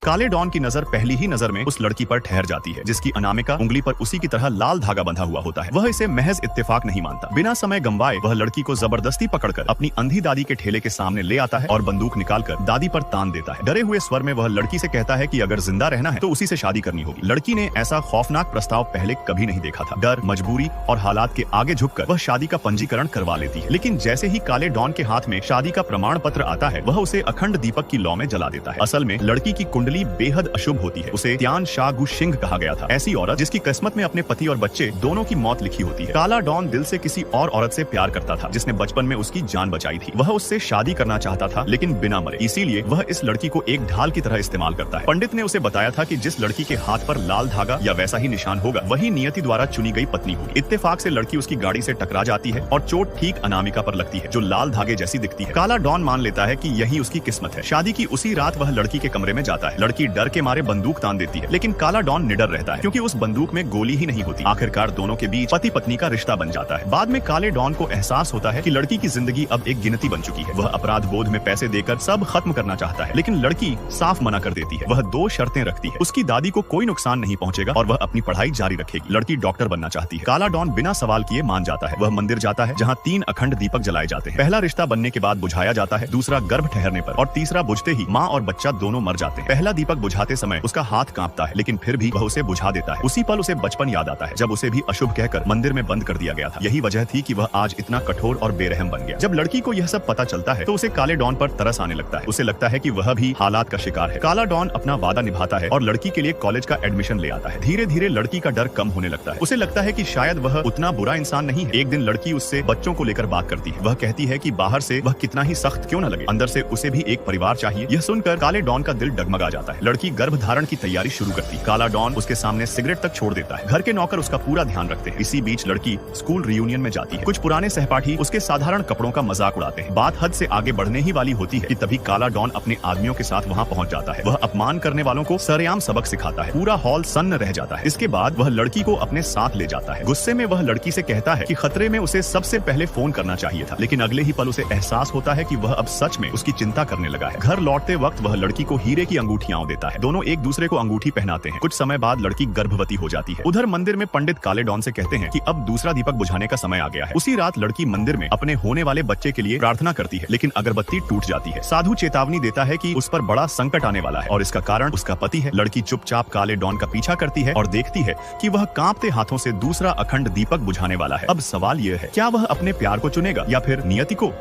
काले डॉन की नजर पहली ही नजर में उस लड़की पर ठहर जाती है जिसकी अनामिका उंगली पर उसी की तरह लाल धागा बंधा हुआ होता है। वह इसे महज इत्तेफाक नहीं मानता। बिना समय गंवाए वह लड़की को जबरदस्ती पकड़कर अपनी अंधी दादी के ठेले के सामने ले आता है और बंदूक निकालकर दादी पर तान देता है। डरे हुए स्वर में वह लड़की से कहता है कि अगर जिंदा रहना है तो उसी से शादी करनी होगी। लड़की ने ऐसा खौफनाक प्रस्ताव पहले कभी नहीं देखा था। डर, मजबूरी और हालात के आगे झुककर वह शादी का पंजीकरण करवा लेती है। लेकिन जैसे ही काले डॉन के हाथ में शादी का प्रमाण पत्र आता है वह उसे अखंड दीपक की लौ में जला देता है। असल में लड़की की कुंडली बेहद अशुभ होती है। उसे त्यान शाह गु सिंह कहा गया था। ऐसी औरत जिसकी किस्मत में अपने पति और बच्चे दोनों की मौत लिखी होती है। काला डॉन दिल से किसी और औरत से प्यार करता था जिसने बचपन में उसकी जान बचाई थी। वह उससे शादी करना चाहता था लेकिन बिना मरे। इसीलिए वह इस लड़की को एक ढाल की तरह इस्तेमाल करता है। पंडित ने उसे बताया था कि जिस लड़की के हाथ पर लाल धागा या वैसा ही निशान होगा वही नियति द्वारा चुनी गई पत्नी होगी। इत्तेफाक से लड़की उसकी गाड़ी से टकरा जाती है और चोट ठीक अनामिका पर लगती है जो लाल धागे जैसी दिखती है। काला डॉन मान लेता है कि यही उसकी किस्मत है। शादी की उसी रात वह लड़की के कमरे में जाता है। लड़की डर के मारे बंदूक तान देती है लेकिन काला डॉन निडर रहता है क्योंकि उस बंदूक में गोली ही नहीं होती। आखिरकार दोनों के बीच पति पत्नी का रिश्ता बन जाता है। बाद में काले डॉन को एहसास होता है कि लड़की की जिंदगी अब एक गिनती बन चुकी है। वह अपराध बोध में पैसे देकर सब खत्म करना चाहता है लेकिन लड़की साफ मना कर देती है। वह दो शर्तें रखती है। उसकी दादी को कोई नुकसान नहीं पहुंचेगा और वह अपनी पढ़ाई जारी रखेगी। लड़की डॉक्टर बनना चाहती है। काला डॉन बिना सवाल किए मान जाता है। वह मंदिर जाता है जहाँ 3 अखंड दीपक जलाए जाते हैं। पहला रिश्ता बनने के बाद बुझाया जाता है, दूसरा गर्भ ठहरने पर और तीसरा बुझते ही माँ और बच्चा दोनों मर जाते हैं। पहला दीपक बुझाते समय उसका हाथ कांपता है लेकिन फिर भी वह उसे बुझा देता है। उसी पल उसे बचपन याद आता है जब उसे भी अशुभ कहकर मंदिर में बंद कर दिया गया था। यही वजह थी कि वह आज इतना कठोर और बेरहम बन गया। जब लड़की को यह सब पता चलता है तो उसे काले डॉन पर तरस आने लगता है। उसे लगता है कि वह भी हालात का शिकार है। काला डॉन अपना वादा निभाता है और लड़की के लिए कॉलेज का एडमिशन ले आता है। धीरे धीरे लड़की का डर कम होने लगता है। उसे लगता है कि शायद वह उतना बुरा इंसान नहीं है। एक दिन लड़की उससे बच्चों को लेकर बात करती है। वह कहती है कि बाहर से वह कितना ही सख्त क्यों न लगे, अंदर से उसे भी एक परिवार चाहिए। यह सुनकर काले डॉन का दिल डगमगा जाता है। लड़की गर्भ धारण की तैयारी शुरू करती है। काला डॉन उसके सामने सिगरेट तक छोड़ देता है। घर के नौकर उसका पूरा ध्यान रखते हैं। इसी बीच लड़की स्कूल रियूनियन में जाती है। कुछ पुराने सहपाठी उसके साधारण कपड़ों का मजाक उड़ाते हैं। बात हद से आगे बढ़ने ही वाली होती है कि तभी काला डॉन अपने आदमियों के साथ वहाँ पहुँच जाता है। वह अपमान करने वालों को सरेआम सबक सिखाता है। पूरा हॉल सन्न रह जाता है। इसके बाद वह लड़की को अपने साथ ले जाता है। गुस्से में वह लड़की से कहता है कि खतरे में उसे सबसे पहले फोन करना चाहिए था, लेकिन अगले ही पल उसे एहसास होता है कि वह अब सच में उसकी चिंता करने लगा है। घर लौटते वक्त वह लड़की को हीरे की अंगूठियां देता है। दोनों एक दूसरे को अंगूठी पहनाते हैं। कुछ समय बाद लड़की गर्भवती हो जाती है। उधर मंदिर में पंडित काले डॉन से कहते हैं कि अब दूसरा दीपक बुझाने का समय आ गया है। उसी रात लड़की मंदिर में अपने होने वाले बच्चे के लिए प्रार्थना करती है लेकिन अगरबत्ती टूट जाती है। साधु चेतावनी देता है कि उस पर बड़ा संकट आने वाला है और इसका कारण उसका पति है। लड़की चुपचाप काले डॉन का पीछा करती है और देखती है कि वह कांपते हाथों से दूसरा अखंड दीपक बुझाने वाला है। अब सवाल यह है, क्या वह अपने प्यार को चुनेगा या फिर नियति को?